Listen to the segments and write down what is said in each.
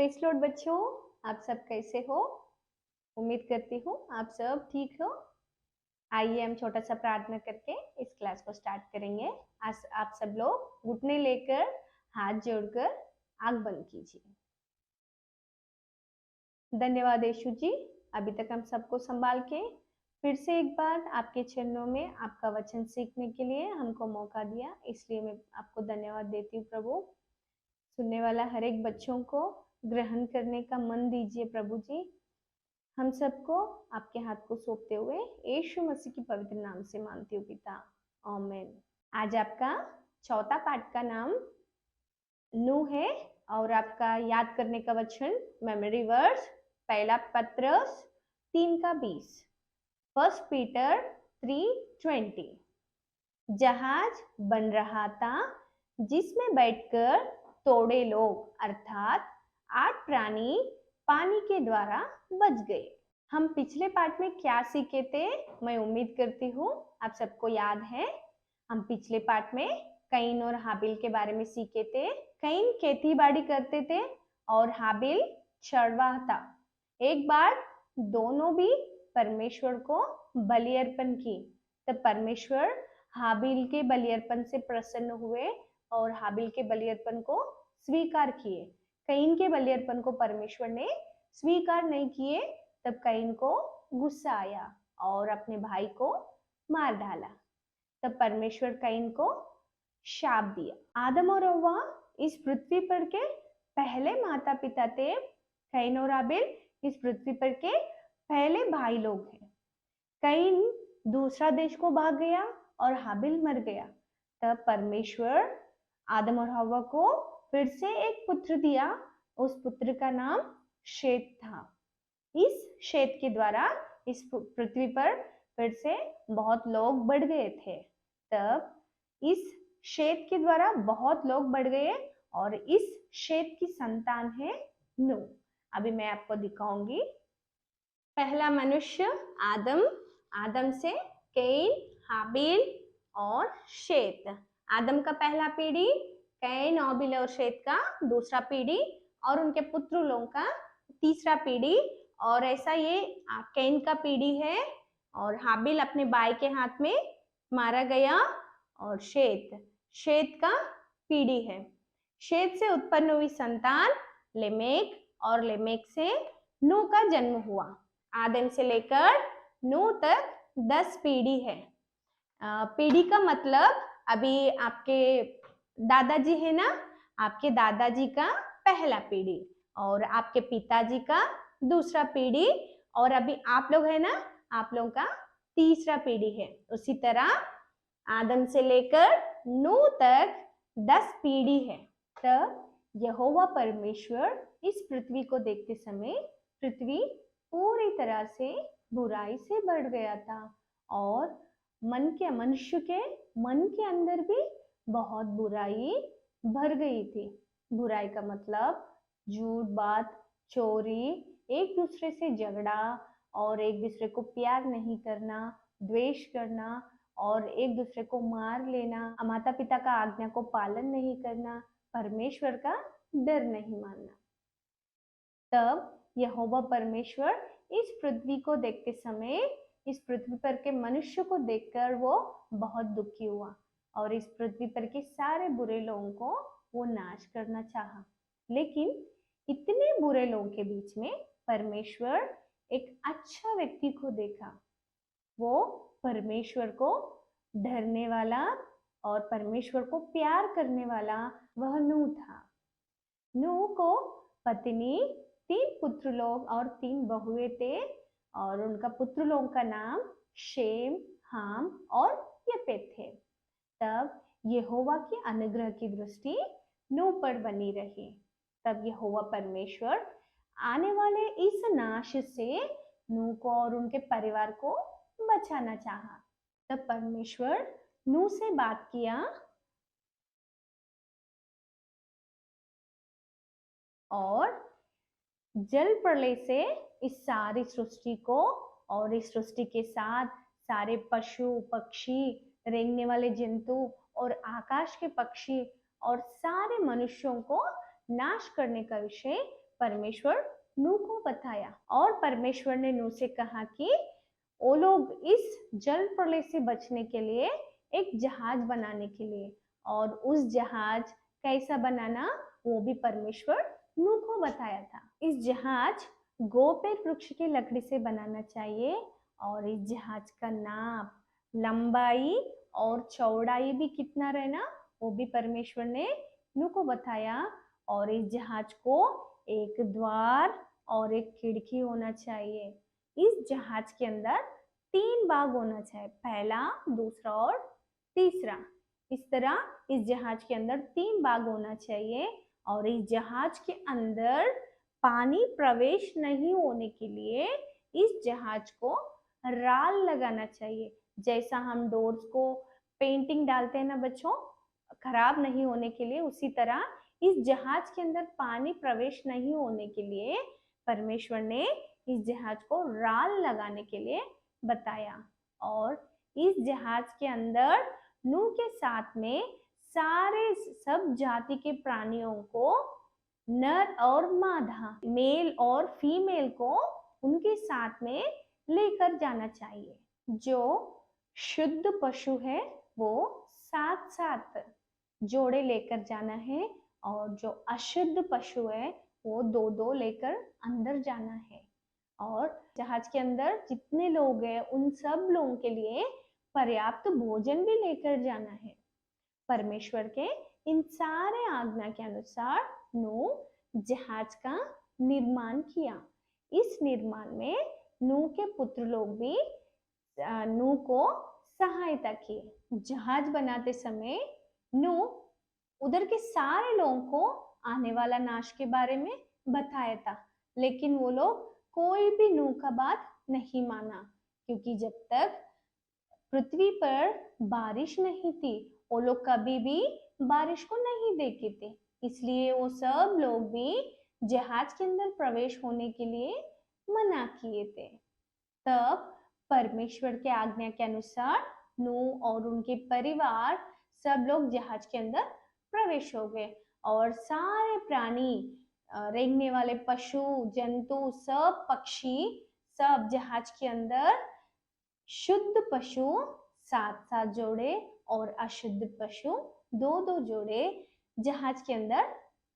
Praise Lord बच्चों, आप सब कैसे हो? उम्मीद करती हूँ आप सब ठीक हो। आइए हम छोटा सा प्रार्थना करके इस क्लास को स्टार्ट करेंगे। आज आप सब लोग घुटने लेकर हाथ जोड़कर आंख बंद कीजिए। धन्यवाद यीशु जी, अभी तक हम सबको संभाल के फिर से एक बार आपके चरणों में आपका वचन सीखने के लिए हमको मौका दिया, इसलिए मैं आपको धन्यवाद देती हूँ प्रभु। सुनने वाला हर एक बच्चों को ग्रहण करने का मन दीजिए प्रभु जी। हम सबको आपके हाथ को सौंपते हुए यीशु मसीह की पवित्र नाम से मांगती हूँ पिता, आमीन। आज आपका चौथा पाठ का नाम नूह है और आपका याद करने का वचन मेमोरी वर्स पहला पत्रस 3:20, 1 पीटर 3:20। जहाज बन रहा था जिसमें बैठकर थोड़े लोग अर्थात 8 प्राणी पानी के द्वारा बच गए। हम पिछले पार्ट में क्या सीखे थे, मैं उम्मीद करती हूँ आप सबको याद है। हम पिछले पार्ट में कैन और हाबिल के बारे में सीखे थे। कैन खेती बाड़ी करते थे और हाबिल चरवाहा था। एक बार दोनों भी परमेश्वर को बलि अर्पण की, तब परमेश्वर हाबिल के बलि अर्पण से प्रसन्न हुए और हाबिल के बलि अर्पण को स्वीकार किए। कैन के बलि अर्पण को परमेश्वर ने स्वीकार नहीं किए, तब कैन को गुस्सा आया और अपने भाई को मार डाला। तब परमेश्वर कैन को शाप दिया। आदम और हव्वा इस पृथ्वी पर के पहले माता पिता थे। कैन और हाबिल इस पृथ्वी पर के पहले भाई लोग हैं। कैन दूसरा देश को भाग गया और हाबिल मर गया। तब परमेश्वर आदम और हव्वा को फिर से एक पुत्र दिया। उस पुत्र का नाम शेत था। इस शेत के द्वारा इस पृथ्वी पर फिर से बहुत लोग बढ़ गए थे। तब इस शेत के द्वारा बहुत लोग बढ़ गए और इस शेत की संतान है नूह। अभी मैं आपको दिखाऊंगी। पहला मनुष्य आदम, आदम से कैन, हाबिल और शेत। आदम का पहला पीढ़ी, कैन, हाबिल और शेत का दूसरा पीढ़ी और उनके पुत्र लोगों का तीसरा पीढ़ी। और ऐसा ये कैन का पीढ़ी है और हाबिल अपने भाई के हाथ में मारा गया और शेत का पीढ़ी है। शेत से उत्पन्न हुई संतान लेमेक और लेमेक से नूह का जन्म हुआ। आदम से लेकर नूह तक 10 पीढ़ी है। पीढ़ी का मतलब अभी आपके दादाजी है ना, आपके दादाजी का पहला पीढ़ी और आपके पिताजी का दूसरा पीढ़ी और अभी आप लोग है ना, आप लोगों का तीसरा पीढ़ी है। उसी तरह आदम से लेकर नूह तक 10 पीढ़ी है। तब यहोवा परमेश्वर इस पृथ्वी को देखते समय पृथ्वी पूरी तरह से बुराई से बढ़ गया था और मनुष्य के मन के अंदर भी बहुत बुराई भर गई थी। बुराई का मतलब झूठ बात, चोरी, एक दूसरे से झगड़ा और एक दूसरे को प्यार नहीं करना, द्वेष करना और एक दूसरे को मार लेना, माता पिता का आज्ञा को पालन नहीं करना, परमेश्वर का डर नहीं मानना। तब यहोवा परमेश्वर इस पृथ्वी को देखते समय इस पृथ्वी पर के मनुष्य को देखकर वो बहुत दुखी हुआ और इस पृथ्वी पर के सारे बुरे लोगों को वो नाश करना चाहा। लेकिन इतने बुरे लोगों के बीच में परमेश्वर एक अच्छा व्यक्ति को देखा। वो परमेश्वर को डरने वाला और परमेश्वर को प्यार करने वाला वह नूह था। नूह को पत्नी, 3 पुत्र लोग और 3 बहुएं थे और उनका पुत्र लोगों का नाम शेम, हाम और यपेत थे। तब यहोवा की अनुग्रह की दृष्टि नूह पर बनी रही। तब यहोवा परमेश्वर आने वाले इस नाश से नूह को और उनके परिवार को बचाना चाहा। तब परमेश्वर नूह से बात किया और जल प्रलय से इस सारी सृष्टि को और इस सृष्टि के साथ सारे पशु पक्षी, रेंगने वाले जंतु और आकाश के पक्षी और सारे मनुष्यों को नाश करने का विषय परमेश्वर नूह को बताया। और परमेश्वर ने नूह से कहा कि वो लोग इस जल प्रलय से बचने के लिए एक जहाज बनाने के लिए, और उस जहाज कैसा बनाना वो भी परमेश्वर नूह को बताया था। इस जहाज गोपेर वृक्ष की लकड़ी से बनाना चाहिए, और इस जहाज का नाप, लंबाई और चौड़ाई भी कितना रहना वो भी परमेश्वर ने नूह को बताया। और इस जहाज को एक द्वार और एक खिड़की होना चाहिए। इस जहाज के अंदर 3 भाग होना चाहिए, पहला, दूसरा और तीसरा। इस तरह इस जहाज के अंदर 3 भाग होना चाहिए। और इस जहाज के अंदर पानी प्रवेश नहीं होने के लिए इस जहाज को राल लगाना चाहिए। जैसा हम डोर्स को पेंटिंग डालते हैं ना बच्चों, खराब नहीं होने के लिए, उसी तरह इस जहाज के अंदर पानी प्रवेश नहीं होने के लिए परमेश्वर ने इस जहाज को राल लगाने के लिए बताया। और इस जहाज के अंदर नूह के साथ में सारे सब जाति के प्राणियों को, नर और मादा, मेल और फीमेल को उनके साथ में लेकर जाना चाहिए। जो शुद्ध पशु है वो 7-7 जोड़े लेकर जाना है, और जो अशुद्ध पशु है वो 2-2 लेकर अंदर जाना है। और जहाज के अंदर जितने लोग हैं उन सब लोगों के लिए पर्याप्त भोजन भी लेकर जाना है। परमेश्वर के इन सारे आज्ञा के अनुसार नूह जहाज का निर्माण किया। इस निर्माण में नूह के पुत्र लोग भी नूह को सहायता की। जहाज बनाते समय नूह उधर के सारे लोगों को आने वाला नाश के बारे में बताया था, लेकिन वो लोग कोई भी नूह का बात नहीं माना, क्योंकि जब तक पृथ्वी पर बारिश नहीं थी वो लोग कभी भी बारिश को नहीं देखे थे। इसलिए वो सब लोग भी जहाज के अंदर प्रवेश होने के लिए मना किए थे। तब परमेश्वर के आज्ञा के अनुसार नूह और उनके परिवार सब लोग जहाज के अंदर प्रवेश हो गए, और सारे प्राणी, रेंगने वाले पशु, जंतु, सब पक्षी, सब जहाज के अंदर, शुद्ध पशु 7-7 जोड़े और अशुद्ध पशु 2-2 जोड़े जहाज के अंदर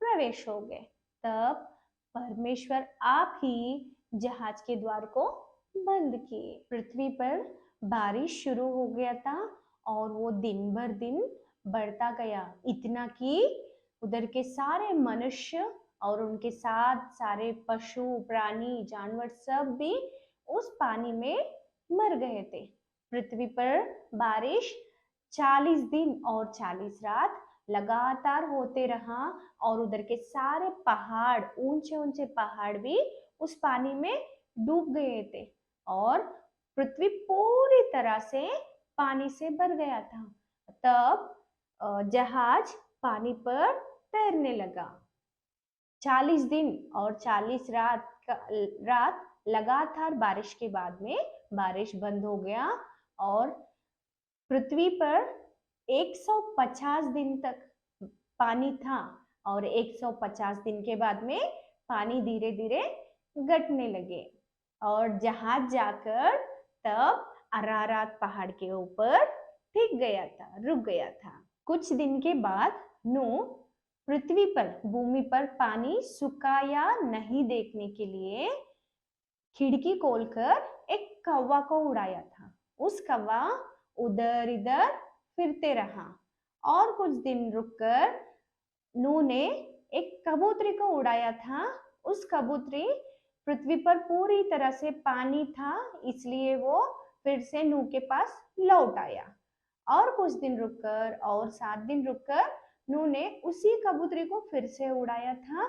प्रवेश हो गए। तब परमेश्वर आप ही जहाज के द्वार को बंद किए। पृथ्वी पर बारिश शुरू हो गया था, और वो दिन भर दिन बढ़ता गया, इतना कि उधर के सारे मनुष्य और उनके साथ सारे पशु, प्राणी, जानवर सब भी उस पानी में मर गए थे। पृथ्वी पर बारिश 40 दिन और 40 रात लगातार होते रहा, और उधर के सारे पहाड़, ऊंचे ऊंचे पहाड़ भी उस पानी में डूब गए थे, और पृथ्वी पूरी तरह से पानी से भर गया था। तब जहाज पानी पर तैरने लगा। 40 दिन और 40 रात लगातार बारिश के बाद में बारिश बंद हो गया, और पृथ्वी पर 150 दिन तक पानी था, और 150 दिन के बाद में पानी धीरे धीरे घटने लगे, और जहाज जाकर तब अरारात पहाड़ के ऊपर टिक गया था, रुक गया था। कुछ दिन के बाद नूह पृथ्वी पर, भूमि पर पानी सूखा या नहीं देखने के लिए खिड़की खोलकर एक कौवा को उड़ाया था। उस कौवा उधर इधर फिरते रहा, और कुछ दिन रुककर नूह ने एक कबूतरी को उड़ाया था। उस कबूतरी पृथ्वी पर पूरी तरह से पानी था, इसलिए वो फिर से नूह के पास लौट आया। और कुछ दिन रुककर और 7 दिन रुककर नूह ने उसी कबूतरी को फिर से उड़ाया था।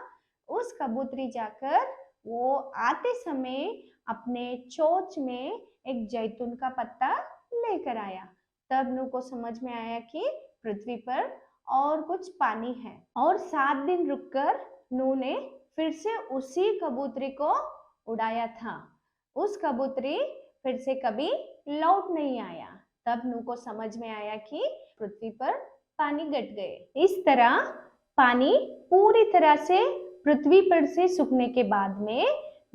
उस कबूतरी जाकर वो आते समय अपने चोंच में एक जैतून का पत्ता लेकर आया। तब नूह को समझ में आया कि पृथ्वी पर और कुछ पानी है, और 7 दिन रुककर नूह ने फिर से उसी कबूतरी को उड़ाया था। उस कबूतरी फिर से कभी लौट नहीं आया। तब नूह को समझ में आया कि पृथ्वी पर पानी घट गए। इस तरह पानी पूरी तरह से पृथ्वी पर से सूखने के बाद में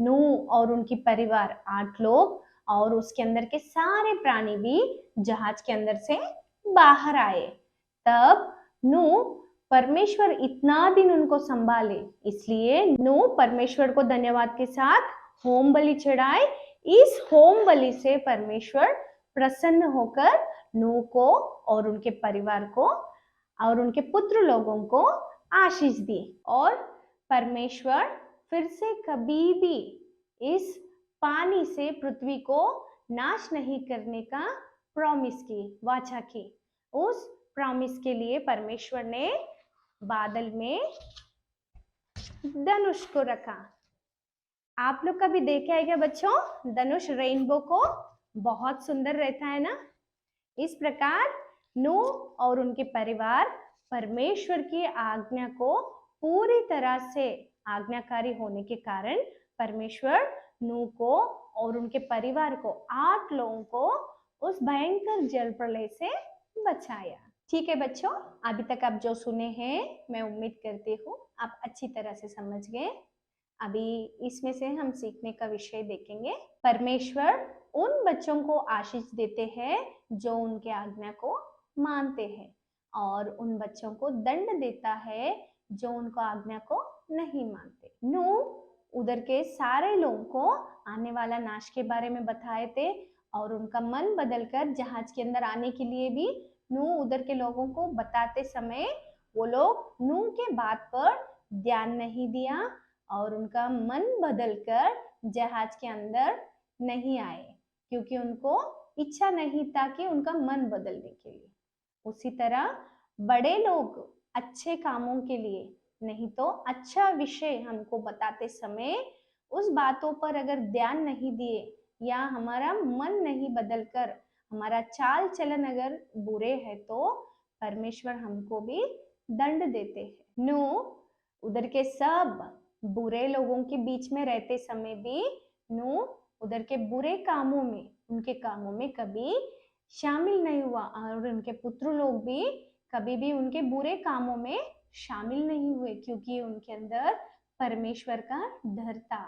नूह और उनकी परिवार 8 लोग और उसके अंदर के सारे प्राणी भी जहाज के अंदर से बाहर आए। तब नूह परमेश्वर इतना दिन उनको संभाले, इसलिए नूह परमेश्वर को धन्यवाद के साथ होम बलि चढ़ाए। इस होम बलि से परमेश्वर प्रसन्न होकर नूह को और उनके परिवार को और उनके पुत्र लोगों को आशीष दी और परमेश्वर फिर से कभी भी इस पानी से पृथ्वी को नाश नहीं करने का प्रॉमिस की, वाचा की। उस प्रॉमिस के लिए परमेश्वर ने बादल में धनुष को रखा। आप लोग कभी देखे है क्या बच्चों? धनुष रेनबो को बहुत सुंदर रहता है ना। इस प्रकार नूह और उनके परिवार परमेश्वर की आज्ञा को पूरी तरह से आज्ञाकारी होने के कारण परमेश्वर नूह को और उनके परिवार को 8 लोगों को उस भयंकर जल प्रलय से बचाया। ठीक है बच्चों, अभी तक आप जो सुने हैं मैं उम्मीद करती हूँ आप अच्छी तरह से समझ गए। अभी इसमें से हम सीखने का विषय देखेंगे। परमेश्वर उन बच्चों को आशीष देते हैं जो उनके आज्ञा को मानते हैं और उन बच्चों को दंड देता है जो उनको आज्ञा को नहीं मानते। नूह उधर के सारे लोगों को आने वाला नाश के बारे में बताए थे और उनका मन बदलकर जहाज के अंदर आने के लिए भी नूह उधर के लोगों को बताते समय वो लोग नूह के बात पर ध्यान नहीं दिया और उनका मन बदलकर जहाज के अंदर नहीं आए क्योंकि उनको इच्छा नहीं था कि उनका मन बदलने के लिए। उसी तरह बड़े लोग अच्छे कामों के लिए नहीं तो अच्छा विषय हमको बताते समय उस बातों पर अगर ध्यान नहीं दिए या हमारा मन नहीं बदलकर हमारा चाल चलन अगर बुरे है तो परमेश्वर हमको भी दंड देते हैं। नूह उधर के सब बुरे लोगों के बीच में रहते समय भी नूह उधर के बुरे कामों में उनके कामों में कभी शामिल नहीं हुआ और उनके पुत्र लोग भी कभी भी उनके बुरे कामों में शामिल नहीं हुए क्योंकि उनके अंदर परमेश्वर का डर था।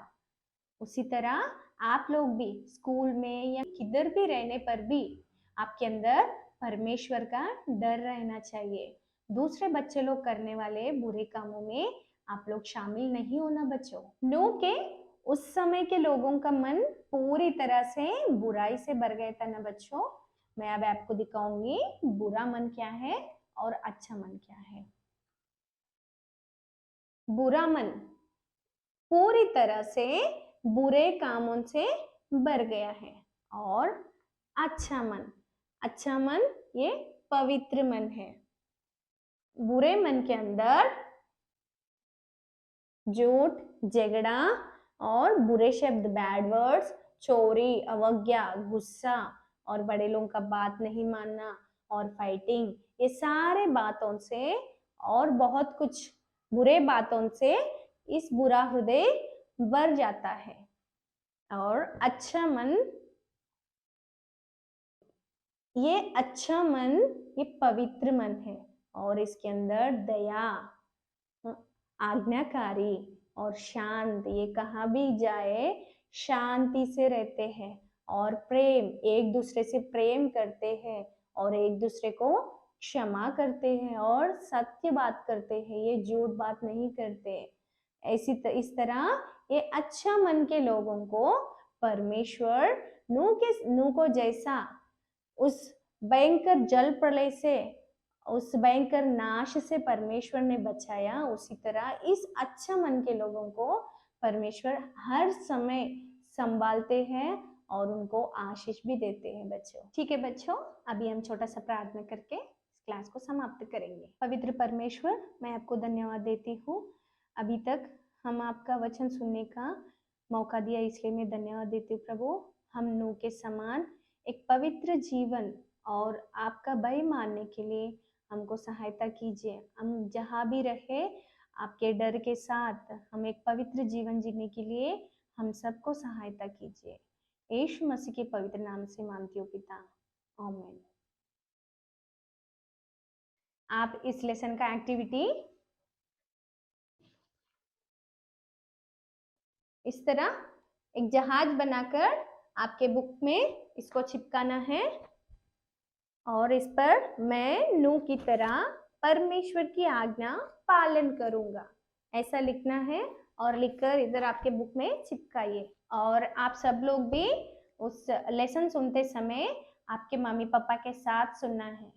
उसी तरह आप लोग भी स्कूल में या किधर भी रहने पर भी आपके अंदर परमेश्वर का डर रहना चाहिए। दूसरे बच्चे लोग करने वाले बुरे कामों में आप लोग शामिल नहीं होना बच्चों। नूह के उस समय के लोगों का मन पूरी तरह से बुराई से भर गया था ना बच्चों। मैं अब आपको दिखाऊंगी बुरा मन क्या है और अच्छा मन क्या है। बुरा मन पूरी तरह से बुरे कामों से भर गया है और अच्छा मन ये पवित्र मन है। बुरे मन के अंदर झूठ, झगड़ा और बुरे शब्द, बैड वर्ड्स, चोरी, अवज्ञा, गुस्सा और बड़े लोगों का बात नहीं मानना और फाइटिंग, ये सारे बातों से और बहुत कुछ बुरे बातों से इस बुरा हृदय भर जाता है। और अच्छा मन ये पवित्र मन है और इसके अंदर दया, आज्ञाकारी और शांत, ये कहाँ भी जाए शांति से रहते हैं और प्रेम, एक दूसरे से प्रेम करते हैं और एक दूसरे को क्षमा करते हैं और सत्य बात करते हैं, ये झूठ बात नहीं करते। इस तरह ये अच्छा मन के लोगों को परमेश्वर नूह को जैसा उस भयंकर जल प्रलय से, उस भयंकर नाश से परमेश्वर ने बचाया, उसी तरह इस अच्छा मन के लोगों को परमेश्वर हर समय संभालते हैं और उनको आशीष भी देते हैं बच्चों। ठीक है बच्चों, अभी हम छोटा सा प्रार्थना करके इस क्लास को समाप्त करेंगे। पवित्र परमेश्वर, मैं आपको धन्यवाद देती हूँ। अभी तक हम आपका वचन सुनने का मौका दिया इसलिए मैं धन्यवाद देती हूँ प्रभु। हम नूह के समान एक पवित्र जीवन और आपका भय मानने के लिए हमको सहायता कीजिए। हम जहाँ भी रहे आपके डर के साथ हम एक पवित्र जीवन जीने के लिए हम सबको सहायता कीजिए। यीशु मसीह के पवित्र नाम से मांगती हूँ पिता, आमीन। आप इस लेसन का एक्टिविटी इस तरह एक जहाज बनाकर आपके बुक में इसको चिपकाना है और इस पर मैं नूह की तरह परमेश्वर की आज्ञा पालन करूंगा, ऐसा लिखना है और लिखकर इधर आपके बुक में चिपकाइए। और आप सब लोग भी उस लेसन सुनते समय आपके मम्मी पापा के साथ सुनना है।